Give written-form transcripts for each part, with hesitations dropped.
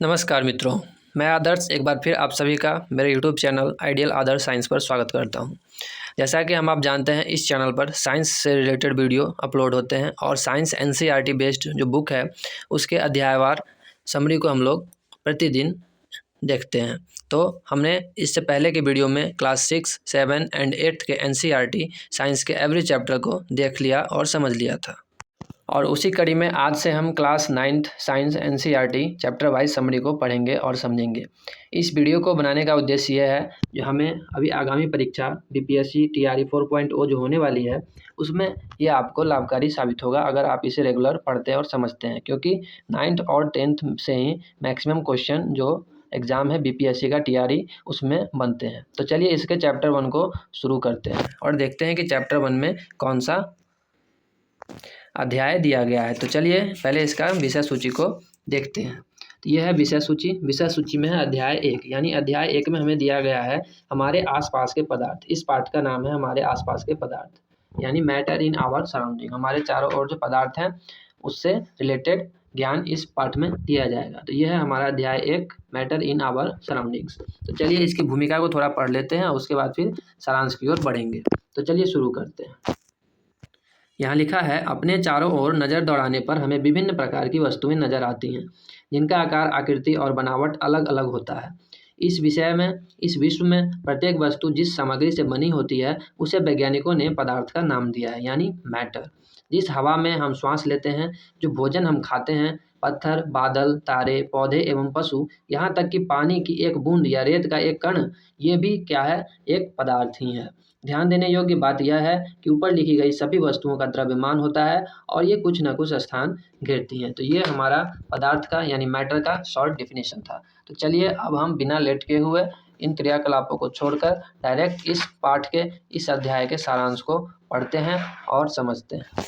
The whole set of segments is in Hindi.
नमस्कार मित्रों, मैं आदर्श एक बार फिर आप सभी का मेरे यूट्यूब चैनल आइडियल आदर्श साइंस पर स्वागत करता हूं। जैसा कि आप जानते हैं, इस चैनल पर साइंस से रिलेटेड वीडियो अपलोड होते हैं और साइंस एनसीईआरटी बेस्ड जो बुक है उसके अध्यायवार समरी को हम लोग प्रतिदिन देखते हैं। तो हमने इससे पहले के वीडियो में क्लास 6, 7 एंड 8 के एनसीईआरटी साइंस के एवरी चैप्टर को देख लिया और समझ लिया था, और उसी कड़ी में आज से हम class 9th science NCERT chapter wise summary को पढ़ेंगे और समझेंगे। इस वीडियो को बनाने का उद्देश्य यह है जो हमें अभी आगामी परीक्षा बीपीएससी टीआरई 4.0 जो होने वाली है उसमें यह आपको लाभकारी साबित होगा अगर आप इसे रेगुलर पढ़ते और समझते हैं, क्योंकि 9th और 10th से ही मैक्सिमम क्वेश्चन जो एग्ज़ाम है बीपीएससी का टीआरई उसमें बनते हैं। तो चलिए इसके चैप्टर 1 को शुरू करते हैं और देखते हैं कि चैप्टर 1 में कौन सा अध्याय दिया गया है। तो चलिए पहले इसका विषय सूची को देखते हैं। तो यह है विषय सूची। विषय सूची में है अध्याय 1, यानी अध्याय 1 में हमें दिया गया है हमारे आसपास के पदार्थ। इस पाठ का नाम है हमारे आसपास के पदार्थ, यानी मैटर इन आवर सराउंडिंग। हमारे चारों ओर जो पदार्थ हैं उससे रिलेटेड ज्ञान इस पाठ में दिया जाएगा। तो यह है हमारा अध्याय 1, मैटर इन आवर सराउंडिंग्स। तो चलिए इसकी भूमिका को थोड़ा पढ़ लेते हैं, उसके बाद फिर सारांश की ओर बढ़ेंगे। तो चलिए शुरू करते हैं। यहाँ लिखा है, अपने चारों ओर नज़र दौड़ाने पर हमें विभिन्न प्रकार की वस्तुएं नजर आती हैं जिनका आकार, आकृति और बनावट अलग अलग होता है। इस विश्व में प्रत्येक वस्तु जिस सामग्री से बनी होती है उसे वैज्ञानिकों ने पदार्थ का नाम दिया है, यानी मैटर। जिस हवा में हम श्वास लेते हैं, जो भोजन हम खाते हैं, पत्थर, बादल, तारे, पौधे एवं पशु, यहाँ तक कि पानी की एक बूंद या रेत का एक कण, ये भी क्या है, एक पदार्थ ही है। ध्यान देने योग्य बात यह है कि ऊपर लिखी गई सभी वस्तुओं का द्रव्यमान होता है और ये कुछ न कुछ स्थान घेरती हैं। तो ये हमारा पदार्थ का यानी मैटर का शॉर्ट डेफिनेशन था। तो चलिए अब हम बिना लेट के हुए इन क्रियाकलापों को छोड़कर डायरेक्ट इस पाठ के इस अध्याय के सारांश को पढ़ते हैं और समझते हैं।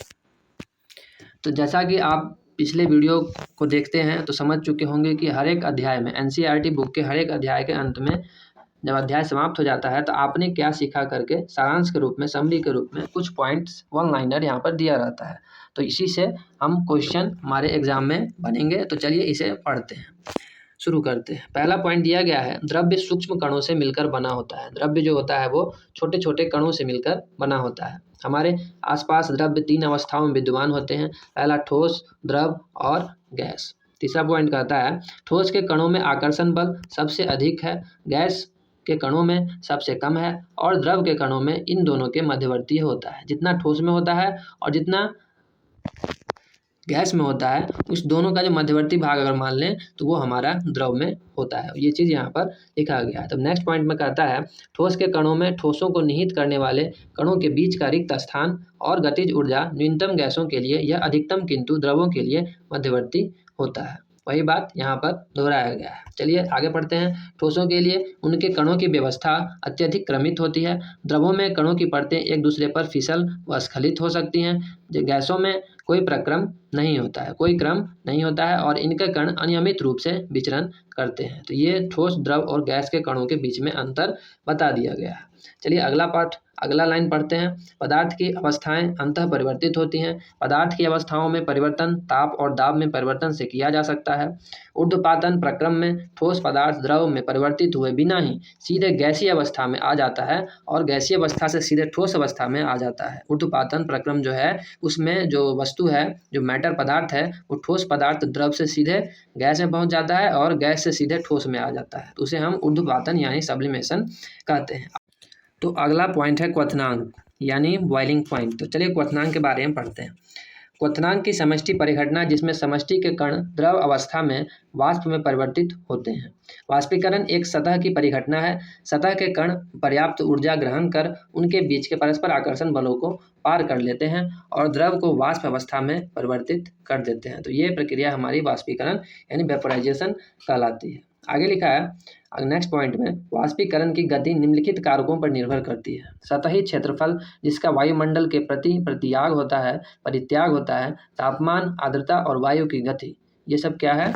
तो जैसा कि आप पिछले वीडियो को देखते हैं तो समझ चुके होंगे कि हर एक अध्याय में एनसीईआरटी बुक के हर एक अध्याय के अंत में जब अध्याय समाप्त हो जाता है तो आपने क्या सीखा करके सारांश के रूप में, समरी के रूप में कुछ पॉइंट्स, वन लाइनर यहाँ पर दिया रहता है। तो इसी से हम क्वेश्चन हमारे एग्जाम में बनेंगे। तो चलिए इसे पढ़ते हैं, शुरू करते हैं। पहला पॉइंट दिया गया है, द्रव्य सूक्ष्म कणों से मिलकर बना होता है। द्रव्य जो होता है वो छोटे छोटे कणों से मिलकर बना होता है। हमारे आसपास द्रव्य 3 अवस्थाओं में विद्यमान होते हैं, पहला ठोस, द्रव और गैस। तीसरा पॉइंट कहता है, ठोस के कणों में आकर्षण बल सबसे अधिक है, गैस के कणों में सबसे कम है और द्रव के कणों में इन दोनों के मध्यवर्ती होता है। जितना ठोस में होता है और जितना गैस में होता है, उस दोनों का जो मध्यवर्ती भाग अगर मान लें तो वो हमारा द्रव में होता है। ये चीज़ यहाँ पर लिखा गया है। तो नेक्स्ट पॉइंट में कहता है, ठोस के कणों में ठोसों को निहित करने वाले कणों के बीच का रिक्त स्थान और गतिज ऊर्जा न्यूनतम गैसों के लिए यह अधिकतम किंतु द्रवों के लिए मध्यवर्ती होता है। वही बात यहाँ पर दोहराया गया है। चलिए आगे पढ़ते हैं। ठोसों के लिए उनके कणों की व्यवस्था अत्यधिक क्रमित होती है। द्रवों में कणों की परतें एक दूसरे पर फिसल व स्खलित हो सकती हैं। गैसों में कोई क्रम नहीं होता है और इनके कण अनियमित रूप से विचरण करते हैं। तो ये ठोस, द्रव और गैस के कणों के बीच में अंतर बता दिया गया है। चलिए अगला लाइन पढ़ते हैं। पदार्थ की अवस्थाएं अंतः परिवर्तित होती हैं। पदार्थ की अवस्थाओं में परिवर्तन ताप और दाब में परिवर्तन से किया जा सकता है। ऊर्ध्वपातन प्रक्रम में ठोस पदार्थ द्रव में परिवर्तित हुए बिना ही सीधे गैसीय अवस्था में आ जाता है और गैसीय अवस्था से सीधे ठोस अवस्था में आ जाता है। ऊर्ध्वपातन प्रक्रम जो है उसमें जो वस्तु है, जो मैटर पदार्थ है, वो ठोस पदार्थ द्रव से सीधे गैस में पहुंच जाता है और गैस से सीधे ठोस में आ जाता है। तो उसे हम ऊर्ध्वपातन यानी सब्लिमेशन कहते हैं। तो अगला पॉइंट है क्वथनांक यानी बॉइलिंग पॉइंट। तो चलिए क्वथनांक के बारे में पढ़ते हैं। क्वथनांक की समष्टि परिघटना जिसमें समष्टि के कण द्रव अवस्था में वाष्प में परिवर्तित होते हैं। वाष्पीकरण एक सतह की परिघटना है। सतह के कण पर्याप्त ऊर्जा ग्रहण कर उनके बीच के परस्पर आकर्षण बलों को पार कर लेते हैं और द्रव को वाष्प अवस्था में परिवर्तित कर देते हैं। तो ये प्रक्रिया हमारी वाष्पीकरण यानी वेपोराइजेशन कहलाती है। आगे लिखा है नेक्स्ट पॉइंट में, वाष्पीकरण की गति निम्नलिखित कारकों पर निर्भर करती है। सतही क्षेत्रफल जिसका वायुमंडल के प्रति परित्याग होता है, तापमान, आर्द्रता और वायु की गति, ये सब क्या है,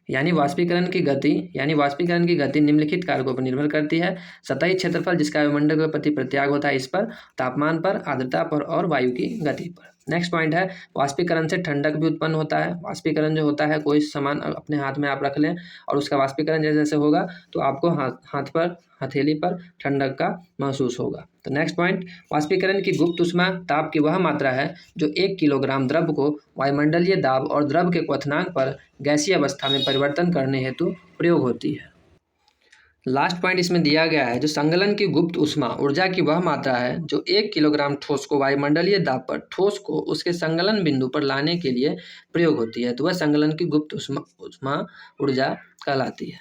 यानी वाष्पीकरण की गति निम्नलिखित कारकों पर निर्भर करती है। सतही क्षेत्रफल जिसका वायुमंडल के प्रति परित्याग होता है, इस पर, तापमान पर, आर्द्रता पर और वायु की गति पर। नेक्स्ट पॉइंट है वाष्पीकरण से ठंडक भी उत्पन्न होता है। वाष्पीकरण जो होता है, कोई सामान अपने हाथ में आप रख लें और उसका वाष्पीकरण जैसे जैसे होगा तो आपको हाथ पर, हथेली पर ठंडक का महसूस होगा। तो नेक्स्ट पॉइंट, वाष्पीकरण की गुप्त ऊष्मा ताप की वह मात्रा है जो 1 किलोग्राम द्रव को वायुमंडलीय दाब और द्रव के क्वथनांक पर गैसीय अवस्था में परिवर्तन करने हेतु प्रयोग होती है। लास्ट पॉइंट इसमें दिया गया है, जो संगलन की गुप्त ऊष्मा ऊर्जा की वह मात्रा है जो 1 किलोग्राम ठोस को वायुमंडलीय दाब पर ठोस को उसके संगलन बिंदु पर लाने के लिए प्रयोग होती है, तो वह संगलन की गुप्त ऊष्मा ऊर्जा कहलाती है।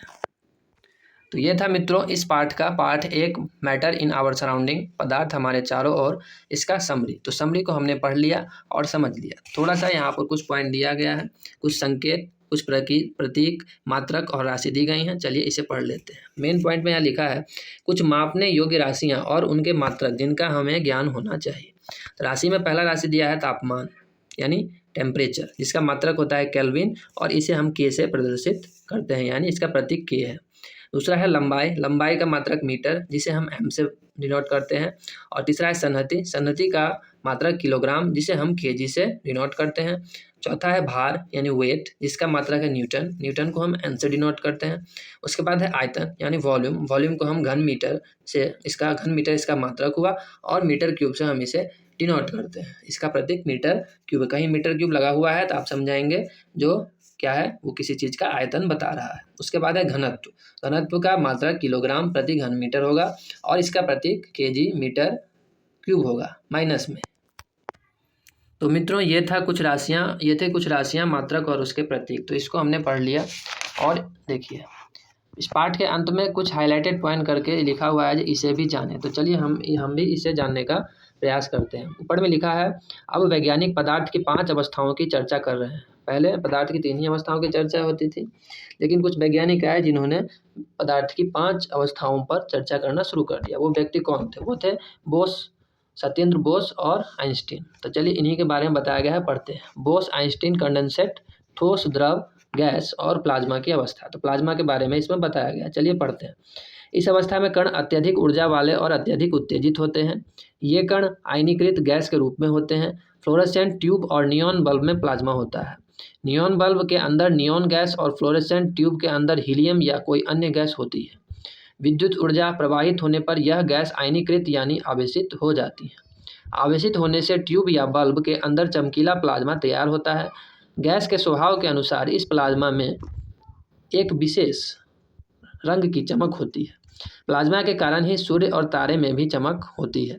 तो ये था मित्रों इस पाठ का part 1 matter in our surrounding, पदार्थ हमारे चारों ओर, इसका समरी। तो समरी को हमने पढ़ लिया और समझ लिया। थोड़ा सा यहाँ पर कुछ पॉइंट दिया गया है, कुछ संकेत, कुछ प्रतीक, मात्रक और राशि दी गई हैं। चलिए इसे पढ़ लेते हैं। मेन पॉइंट में यहाँ लिखा है कुछ मापने योग्य राशियाँ और उनके मात्रक जिनका हमें ज्ञान होना चाहिए। तो राशि में पहला राशि दिया है तापमान यानी टेम्परेचर, जिसका मात्रक होता है केल्विन और इसे हम के से प्रदर्शित करते हैं, यानी इसका प्रतीक के है। दूसरा है लंबाई, लंबाई का मात्रक मीटर जिसे हम एम से डिनोट करते हैं। और तीसरा है संहति, संहति का मात्रक किलोग्राम जिसे हम केजी से डिनोट करते हैं। चौथा है भार यानी वेट, जिसका मात्रक है न्यूटन, न्यूटन को हम एन से डिनोट करते हैं। उसके बाद है आयतन यानी वॉल्यूम, वॉल्यूम को हम घन मीटर से, इसका घन मीटर इसका मात्रक हुआ और मीटर क्यूब से हम इसे डिनोट करते हैं। इसका प्रतीक मीटर क्यूब, कहीं मीटर क्यूब लगा हुआ है तो आप समझाएंगे जो क्या है वो किसी चीज़ का आयतन बता रहा है। उसके बाद है घनत्व, घनत्व का मात्रक किलोग्राम प्रति घन मीटर होगा और इसका प्रतीक केजी मीटर क्यूब होगा माइनस में। तो मित्रों ये थे कुछ राशियाँ, मात्रक और उसके प्रतीक, तो इसको हमने पढ़ लिया। और देखिए इस पाठ के अंत में कुछ हाईलाइटेड पॉइंट करके लिखा हुआ है, इसे भी जाने। तो चलिए हम भी इसे जानने का प्रयास करते हैं। ऊपर में लिखा है अब वैज्ञानिक पदार्थ की 5 अवस्थाओं की चर्चा कर रहे हैं। पहले पदार्थ की 3 ही अवस्थाओं की चर्चा होती थी, लेकिन कुछ वैज्ञानिक आए जिन्होंने पदार्थ की 5 अवस्थाओं पर चर्चा करना शुरू कर दिया। वो व्यक्ति कौन थे? वो थे बोस, सत्येंद्र बोस और आइंस्टीन। तो चलिए इन्हीं के बारे में बताया गया है, पढ़ते हैं। बोस आइंस्टीन कंडेंसेट, ठोस, द्रव, गैस और प्लाज्मा की अवस्था। तो प्लाज्मा के बारे में इसमें बताया गया, चलिए पढ़ते हैं। इस अवस्था में कण अत्यधिक ऊर्जा वाले और अत्यधिक उत्तेजित होते हैं। ये कण आयनीकृत गैस के रूप में होते हैं। फ्लोरेसेंट ट्यूब और नियॉन बल्ब में प्लाज्मा होता है। नियॉन बल्ब के अंदर नियॉन गैस और फ्लोरेसेंट ट्यूब के अंदर हीलियम या कोई अन्य गैस होती है। विद्युत ऊर्जा प्रवाहित होने पर यह गैस आयनीकृत यानी आवेशित हो जाती है। आवेशित होने से ट्यूब या बल्ब के अंदर चमकीला प्लाज्मा तैयार होता है। गैस के स्वभाव के अनुसार इस प्लाज्मा में एक विशेष रंग की चमक होती है। प्लाज्मा के कारण ही सूर्य और तारे में भी चमक होती है।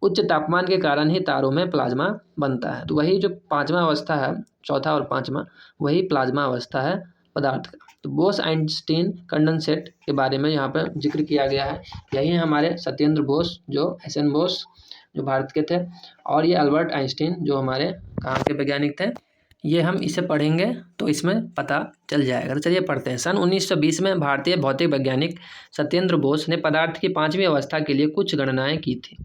उच्च तापमान के कारण ही तारों में प्लाज्मा बनता है। तो वही जो 5वां अवस्था है, चौथा और 5वां, वही प्लाज्मा अवस्था है पदार्थ का। तो बोस आइंस्टीन कंडेंसेट के बारे में यहाँ पर जिक्र किया गया है। यही है हमारे सत्येंद्र बोस, जो एस.एन. बोस जो भारत के थे, और ये अल्बर्ट आइंस्टीन जो हमारे कहाँ के वैज्ञानिक थे। ये हम इसे पढ़ेंगे तो इसमें पता चल जाएगा। तो चलिए पढ़ते हैं। सन 1920 में भारतीय भौतिक वैज्ञानिक सत्येंद्र बोस ने पदार्थ की 5वीं अवस्था के लिए कुछ गणनाएं की थी।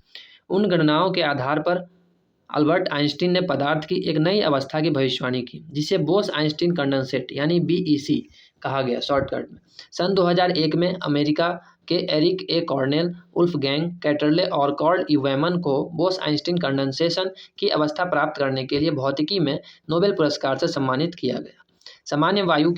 उन गणनाओं के आधार पर अल्बर्ट आइंस्टीन ने पदार्थ की एक नई अवस्था की भविष्यवाणी की, जिसे बोस आइंस्टीन कंडेंसेट यानी BEC कहा गया शॉर्टकट में। सन 2001 में अमेरिका के एरिक ए कॉर्नेल, वुल्फगैंग कैटरले और कार्ल ईवेमन को बोस आइंस्टीन कंडेंसेशन की अवस्था प्राप्त करने के लिए भौतिकी में नोबेल पुरस्कार से सम्मानित किया गया। सामान्य वायु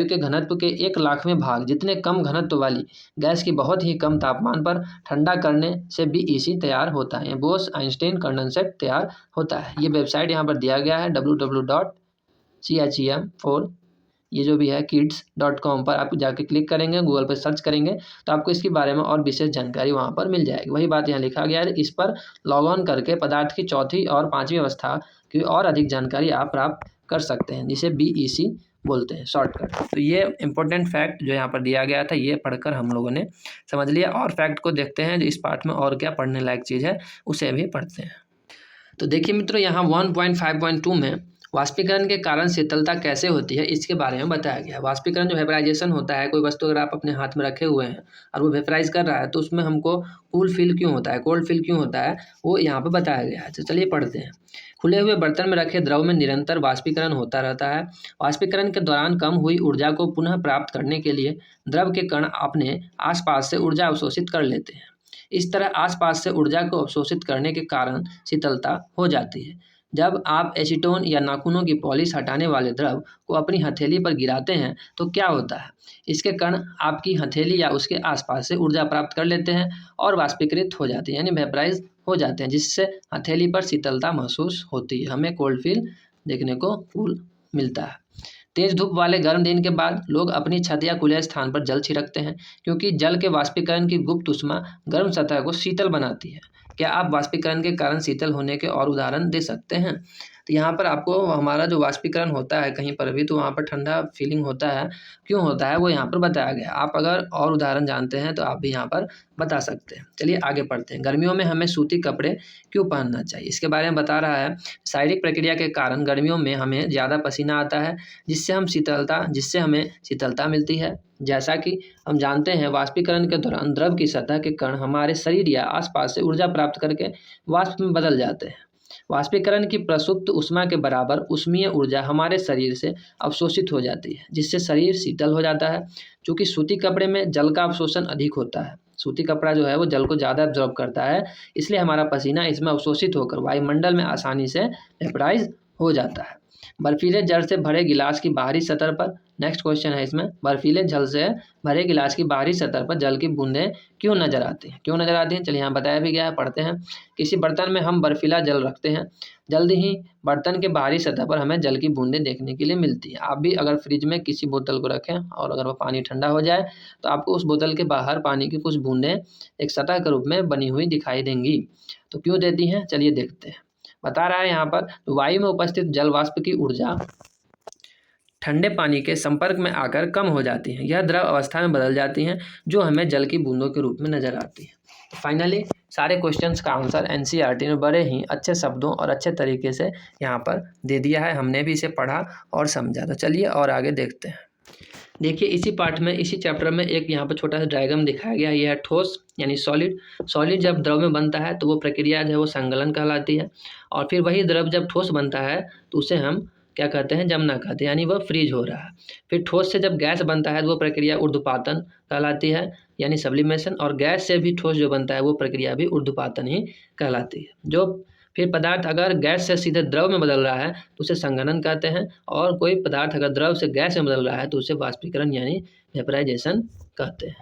के घनत्व के 1,00,000वें भाग जितने कम घनत्व वाली गैस की बहुत ही कम तापमान पर ठंडा करने से BEC तैयार होता है, बोस आइंस्टीन कंडेंसेट तैयार होता है। ये वेबसाइट यहाँ पर दिया गया है www.chem4 ये जो भी है kids.com पर आप जाके क्लिक करेंगे, गूगल पर सर्च करेंगे तो आपको इसके बारे में और विशेष जानकारी वहाँ पर मिल जाएगी। वही बात यहाँ लिखा गया है, इस पर लॉग ऑन करके पदार्थ की 4थी और 5वीं अवस्था की और अधिक जानकारी आप प्राप्त कर सकते हैं, जिसे BEC बोलते हैं शॉर्टकट। तो ये इंपॉर्टेंट फैक्ट जो यहाँ पर दिया गया था, ये पढ़कर हम लोगों ने समझ लिया। और फैक्ट को देखते हैं जो इस पार्ट में और क्या पढ़ने लायक चीज़ है, उसे भी पढ़ते हैं। तो देखिए मित्रों, यहाँ 1.5.2 में वाष्पीकरण के कारण शीतलता कैसे होती है इसके बारे में बताया गया है। वाष्पीकरण जो वेपराइजेशन होता है, कोई वस्तु अगर आप अपने हाथ में रखे हुए हैं और वो वेपराइज कर रहा है तो उसमें हमको कूल फील क्यों होता है, कोल्ड फील क्यों होता है, वो यहाँ पर बताया गया है। तो चलिए पढ़ते हैं। खुले हुए बर्तन में रखे द्रव में निरंतर वाष्पीकरण होता रहता है। वाष्पीकरण के दौरान कम हुई ऊर्जा को पुनः प्राप्त करने के लिए द्रव के कण अपने आसपास से ऊर्जा अवशोषित कर लेते हैं। इस तरह आसपास से ऊर्जा को अवशोषित करने के कारण शीतलता हो जाती है। जब आप एसीटोन या नाखूनों की पॉलिश हटाने वाले द्रव को अपनी हथेली पर गिराते हैं तो क्या होता है? इसके कण आपकी हथेली या उसके आसपास से ऊर्जा प्राप्त कर लेते हैं और वाष्पीकृत हो जाते हैं, यानी वेपराइज हो जाते हैं, जिससे हथेली पर शीतलता महसूस होती है। हमें कोल्ड फील देखने को कूल मिलता है। तेज धूप वाले गर्म दिन के बाद लोग अपनी छत या खुले स्थान पर जल छिड़कते हैं, क्योंकि जल के वाष्पीकरण की गुप्त ऊष्मा गर्म सतह को शीतल बनाती है। क्या आप वाष्पीकरण के कारण शीतल होने के और उदाहरण दे सकते हैं? तो यहाँ पर आपको हमारा जो वाष्पीकरण होता है कहीं पर भी, तो वहाँ पर ठंडा फीलिंग होता है। क्यों होता है वो यहाँ पर बताया गया है। आप अगर और उदाहरण जानते हैं तो आप भी यहाँ पर बता सकते हैं। चलिए आगे पढ़ते हैं। गर्मियों में हमें सूती कपड़े क्यों पहनना चाहिए, इसके बारे में बता रहा है। शारीरिक प्रक्रिया के कारण गर्मियों में हमें ज़्यादा पसीना आता है, जिससे हमें शीतलता मिलती है। जैसा कि हम जानते हैं, वाष्पीकरण के दौरान द्रव की सतह के कण हमारे शरीर या आसपास से ऊर्जा प्राप्त करके वाष्प में बदल जाते हैं। वाष्पीकरण की प्रसुप्त ऊष्मा के बराबर ऊष्मीय ऊर्जा हमारे शरीर से अवशोषित हो जाती है, जिससे शरीर शीतल हो जाता है। चूँकि सूती कपड़े में जल का अवशोषण अधिक होता है, सूती कपड़ा जो है वो जल को ज़्यादा एब्जॉर्ब करता है, इसलिए हमारा पसीना इसमें अवशोषित होकर वायुमंडल में आसानी से वेपराइज हो जाता है। बर्फीले जल से भरे गिलास की बाहरी सतह पर, नेक्स्ट क्वेश्चन है इसमें, बर्फीले जल से भरे गिलास की बाहरी सतह पर जल की बूंदें क्यों नजर आती हैं? चलिए यहाँ बताया भी गया है, पढ़ते हैं। किसी बर्तन में हम बर्फीला जल रखते हैं, जल्द ही बर्तन के बाहरी सतह पर हमें जल की बूंदें देखने के लिए मिलती है। आप भी अगर फ्रिज में किसी बोतल को रखें और अगर वो पानी ठंडा हो जाए तो आपको उस बोतल के बाहर पानी की कुछ बूंदें एक सतह के रूप में बनी हुई दिखाई देंगी। तो क्यों देती हैं, चलिए देखते हैं। बता रहा है यहाँ पर, वायु में उपस्थित जल वाष्प की ऊर्जा ठंडे पानी के संपर्क में आकर कम हो जाती हैं। यह द्रव अवस्था में बदल जाती हैं, जो हमें जल की बूंदों के रूप में नजर आती है। फाइनली सारे क्वेश्चंस का आंसर एनसीईआरटी ने बड़े ही अच्छे शब्दों और अच्छे तरीके से यहाँ पर दे दिया है। हमने भी इसे पढ़ा और समझा। तो चलिए और आगे देखते हैं। देखिए इसी पार्ट में, इसी चैप्टर में एक यहाँ पर छोटा सा डायग्राम दिखाया गया है। यह है ठोस यानी सॉलिड। सॉलिड जब द्रव में बनता है तो वो प्रक्रिया जो है वो संगलन कहलाती है, और फिर वही द्रव जब ठोस बनता है तो उसे हम क्या कहते हैं, जमना कहते हैं, यानी वह फ्रीज हो रहा है। फिर ठोस से जब गैस बनता है तो वो प्रक्रिया ऊर्ध्वपातन कहलाती है, यानी सब्लिमेशन। और गैस से भी ठोस जो बनता है वो प्रक्रिया भी ऊर्ध्वपातन ही कहलाती है। जो फिर पदार्थ अगर गैस से सीधे द्रव में बदल रहा है तो उसे संघनन कहते हैं, और कोई पदार्थ अगर द्रव से गैस में बदल रहा है तो उसे वाष्पीकरण यानी वेपराइजेशन कहते हैं।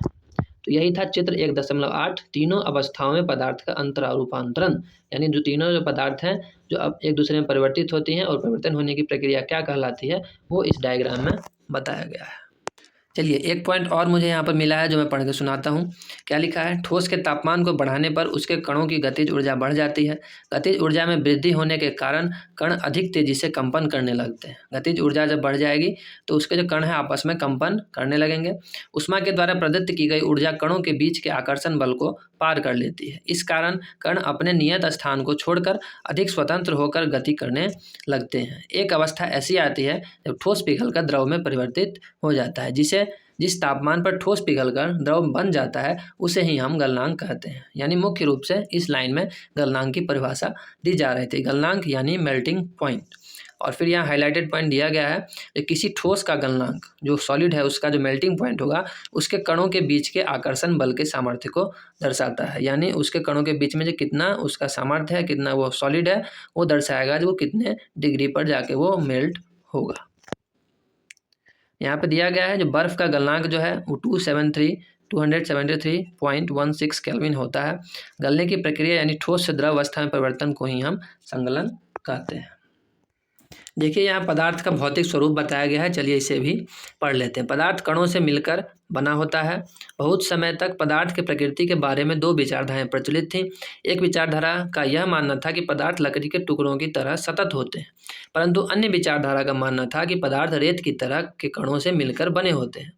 तो यही था चित्र 1.8, तीनों अवस्थाओं में पदार्थ का अंतरारूपांतरण, यानी जो तीनों जो पदार्थ हैं जो अब एक दूसरे में परिवर्तित होती हैं और परिवर्तन होने की प्रक्रिया क्या कहलाती है वो इस डायग्राम में बताया गया है। चलिए एक पॉइंट और मुझे यहाँ पर मिला है जो मैं पढ़ के सुनाता हूँ। क्या लिखा है? ठोस के तापमान को बढ़ाने पर उसके कणों की गतिज ऊर्जा बढ़ जाती है। गतिज ऊर्जा में वृद्धि होने के कारण कण अधिक तेजी से कंपन करने लगते हैं। गतिज ऊर्जा जब बढ़ जाएगी तो उसके जो कण हैं आपस में कंपन करने लगेंगे। ऊष्मा के द्वारा प्रदत्त की गई ऊर्जा कणों के बीच के आकर्षण बल को पार कर लेती है। इस कारण कण अपने नियत स्थान को छोड़कर अधिक स्वतंत्र होकर गति करने लगते हैं। एक अवस्था ऐसी आती है जब ठोस पिघलकर द्रव में परिवर्तित हो जाता है। जिस तापमान पर ठोस पिघलकर द्रव बन जाता है उसे ही हम गलनांक कहते हैं। यानी मुख्य रूप से इस लाइन में गलनांक की परिभाषा दी जा रही थी। गलनांक यानी मेल्टिंग पॉइंट। और फिर यहाँ हाईलाइटेड पॉइंट दिया गया है कि किसी ठोस का गलनांक, जो सॉलिड है उसका जो मेल्टिंग पॉइंट होगा, उसके कणों के बीच के आकर्षण बल के सामर्थ्य को दर्शाता है। यानी उसके कणों के बीच में जो कितना उसका सामर्थ्य है, कितना वो सॉलिड है, वो दर्शाएगा जो वो कितने डिग्री पर जाके वो मेल्ट होगा। यहाँ पे दिया गया है जो बर्फ़ का गलनांक जो है वो 273.16 केल्विन होता है। गलने की प्रक्रिया यानी ठोस से द्रव अवस्था में परिवर्तन को ही हम संगलन कहते हैं। देखिए यहाँ पदार्थ का भौतिक स्वरूप बताया गया है। चलिए इसे भी पढ़ लेते हैं। पदार्थ कणों से मिलकर बना होता है। बहुत समय तक पदार्थ के प्रकृति के बारे में दो विचारधाराएं प्रचलित थीं। एक विचारधारा का यह मानना था कि पदार्थ लकड़ी के टुकड़ों की तरह सतत होते हैं, परंतु अन्य विचारधारा का मानना था कि पदार्थ रेत की तरह के कणों से मिलकर बने होते हैं।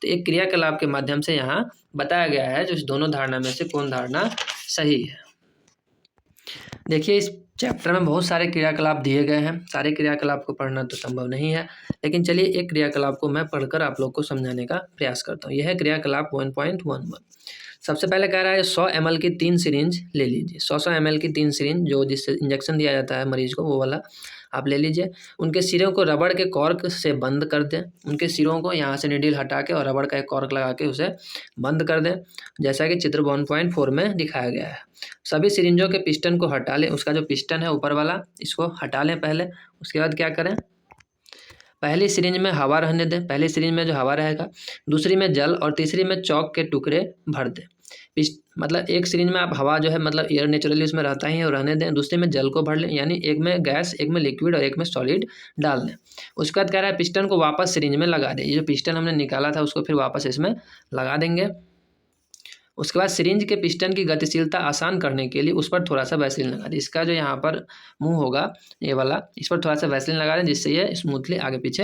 तो एक क्रियाकलाप के माध्यम से यहाँ बताया गया है जो इस दोनों धारणा में से कौन धारणा सही है। देखिए इस चैप्टर में बहुत सारे क्रियाकलाप दिए गए हैं। सारे क्रियाकलाप को पढ़ना तो संभव नहीं है, लेकिन चलिए एक क्रियाकलाप को मैं पढ़कर आप लोग को समझाने का प्रयास करता हूँ। यह है क्रियाकलाप 1.11। सबसे पहले कह रहा है 100 ml की 3 सिरिंज ले लीजिए। 100 ml की 3 सिरिंज जो जिससे इंजेक्शन दिया जाता है मरीज को, वो वाला आप ले लीजिए। उनके सिरों को रबड़ के कॉर्क से बंद कर दें। उनके सिरों को यहाँ से नीडल हटा के और रबड़ का एक कॉर्क लगा के उसे बंद कर दें, जैसा कि चित्र 1.4 में दिखाया गया है। सभी सिरिंजों के पिस्टन को हटा लें। उसका जो पिस्टन है ऊपर वाला, इसको हटा लें पहले। उसके बाद क्या करें, पहली सिरिंज में हवा रहने दें। पहली सिरिंज में जो हवा रहेगा, दूसरी में जल और तीसरी में चौक के टुकड़े भर दें। मतलब एक सिरिंज में आप हवा जो है मतलब एयर नेचुरली उसमें रहता ही है और रहने दें। दूसरे में जल को भर लें, यानी एक में गैस, एक में लिक्विड और एक में सॉलिड डाल दें। उसके बाद कह रहा है पिस्टन को वापस सिरिंज में लगा दें। ये जो पिस्टन हमने निकाला था उसको फिर वापस इसमें लगा देंगे। उसके बाद सिरिंज के पिस्टन की गतिशीलता आसान करने के लिए उस पर थोड़ा सा वैसलीन लगा दें। इसका जो यहाँ पर मुंह होगा ये वाला, इस पर थोड़ा सा वैसलीन लगा दें जिससे ये स्मूथली आगे पीछे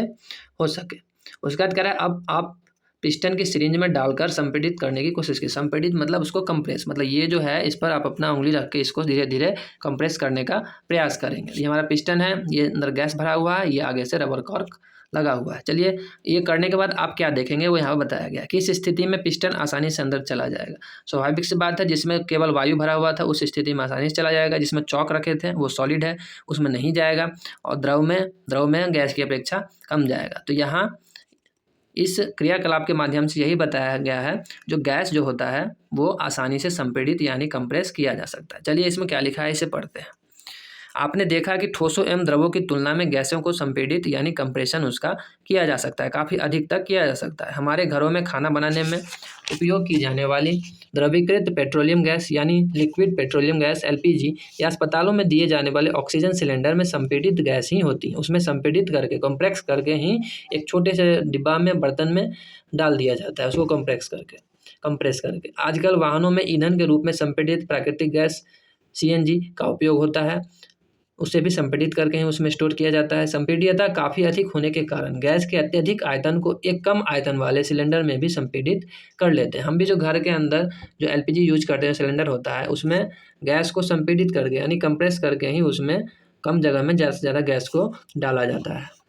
हो सके। उसके बाद कह रहा है अब आप पिस्टन की सिरिंज में डालकर संपीड़ित करने की कोशिश की। संपीड़ित मतलब उसको कंप्रेस, मतलब ये जो है इस पर आप अपना उंगली रख के इसको धीरे धीरे कंप्रेस करने का प्रयास करेंगे। ये हमारा पिस्टन है, ये अंदर गैस भरा हुआ है, ये आगे से रबर कॉर्क लगा हुआ है। चलिए, ये करने के बाद आप क्या देखेंगे वो यहाँ बताया गया कि इस स्थिति में पिस्टन आसानी से अंदर चला जाएगा। स्वाभाविक सी बात है, जिसमें केवल वायु भरा हुआ था उस स्थिति में आसानी से चला जाएगा। जिसमें चौक रखे थे वो सॉलिड है, उसमें नहीं जाएगा। और द्रव में गैस की अपेक्षा कम जाएगा। तो यहाँ इस क्रियाकलाप के माध्यम से यही बताया गया है, जो गैस जो होता है वो आसानी से संपीड़ित यानी कंप्रेस किया जा सकता है। चलिए इसमें क्या लिखा है इसे पढ़ते हैं। आपने देखा कि ठोसों एवं द्रवों की तुलना में गैसों को संपीड़ित यानी कंप्रेशन उसका किया जा सकता है, काफ़ी अधिक तक किया जा सकता है। हमारे घरों में खाना बनाने में उपयोग की जाने वाली द्रवीकृत पेट्रोलियम गैस यानी लिक्विड पेट्रोलियम गैस LPG या अस्पतालों में दिए जाने वाले ऑक्सीजन सिलेंडर में संपीड़ित गैस ही होती है। उसमें संपीड़ित करके कंप्रेस करके ही एक छोटे से डिब्बा में बर्तन में डाल दिया जाता है, उसको कंप्रेस करके। आजकल वाहनों में ईंधन के रूप में संपीड़ित प्राकृतिक गैस CNG का उपयोग होता है, उसे भी संपीड़ित करके ही उसमें स्टोर किया जाता है। संपीड्यता काफ़ी अधिक होने के कारण गैस के अत्यधिक आयतन को एक कम आयतन वाले सिलेंडर में भी संपीड़ित कर लेते हैं। हम भी जो घर के अंदर जो LPG यूज करते हैं, सिलेंडर होता है, उसमें गैस को संपीड़ित करके यानी कंप्रेस करके ही उसमें कम जगह में ज़्यादा से ज़्यादा गैस को डाला जाता है।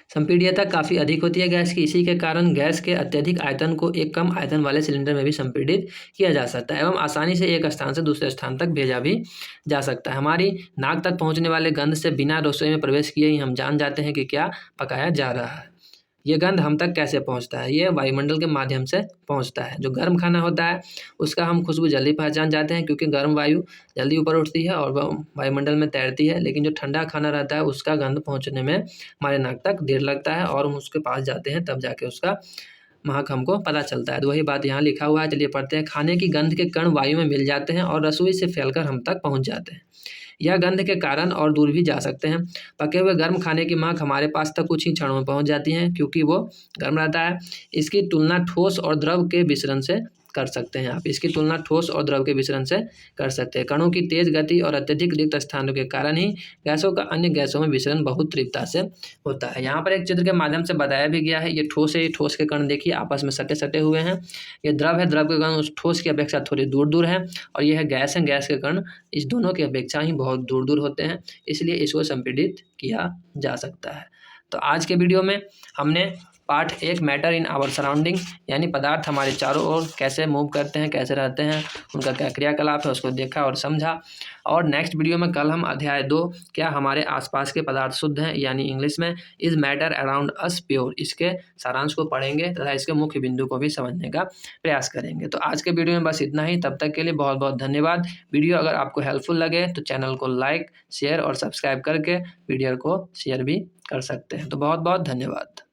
संपीड्यता काफ़ी अधिक होती है गैस की, इसी के कारण गैस के अत्यधिक आयतन को एक कम आयतन वाले सिलेंडर में भी संपीड़ित किया जा सकता है एवं आसानी से एक स्थान से दूसरे स्थान तक भेजा भी जा सकता है। हमारी नाक तक पहुंचने वाले गंध से बिना रसोई में प्रवेश किए ही हम जान जाते हैं कि क्या पकाया जा रहा है। ये गंध हम तक कैसे पहुंचता है? ये वायुमंडल के माध्यम से पहुंचता है। जो गर्म खाना होता है उसका हम खुशबू जल्दी पहचान जाते हैं, क्योंकि गर्म वायु जल्दी ऊपर उठती है और वह वायुमंडल में तैरती है। लेकिन जो ठंडा खाना रहता है उसका गंध पहुंचने में हमारे नाक तक देर लगता है और हम उसके पास जाते हैं तब जाके उसका महक हमको पता चलता है। तो वही बात यहाँ लिखा हुआ है। चलिए पढ़ते हैं। खाने की गंध के कण वायु में मिल जाते हैं और रसोई से फैलकर हम तक पहुँच जाते हैं। यह गंध के कारण और दूर भी जा सकते हैं। पके हुए गर्म खाने की महक हमारे पास तक कुछ ही क्षणों में पहुंच जाती है, क्योंकि वो गर्म रहता है। इसकी तुलना ठोस और द्रव के मिश्रण से कर सकते हैं। आप इसकी तुलना ठोस और द्रव के मिश्रण से कर सकते हैं। कणों की तेज गति और अत्यधिक रिक्त स्थानों के कारण ही गैसों का अन्य गैसों में मिश्रण बहुत तीव्रता से होता है। यहाँ पर एक चित्र के माध्यम से बताया भी गया है। ये ठोस है, ये ठोस के कण देखिए आपस में सटे सटे हुए हैं। ये द्रव है, द्रव के कण उस ठोस की अपेक्षा थोड़ी दूर दूर है। और ये है गैस के कण, इस दोनों की अपेक्षा ही बहुत दूर दूर होते हैं, इसलिए इसको संपीड़ित किया जा सकता है। तो आज के वीडियो में हमने part 1 matter in our surrounding यानी पदार्थ हमारे चारों ओर कैसे मूव करते हैं, कैसे रहते हैं, उनका क्या क्रियाकलाप है, उसको देखा और समझा। और नेक्स्ट वीडियो में कल हम अध्याय 2 क्या हमारे आसपास के पदार्थ शुद्ध हैं यानी इंग्लिश में is matter around us pure, इसके सारांश को पढ़ेंगे तथा इसके मुख्य बिंदु को भी समझने का प्रयास करेंगे। तो आज के वीडियो में बस इतना ही। तब तक के लिए बहुत बहुत धन्यवाद। वीडियो अगर आपको हेल्पफुल लगे तो चैनल को लाइक, शेयर और सब्सक्राइब करके वीडियो को शेयर भी कर सकते हैं। तो बहुत बहुत धन्यवाद।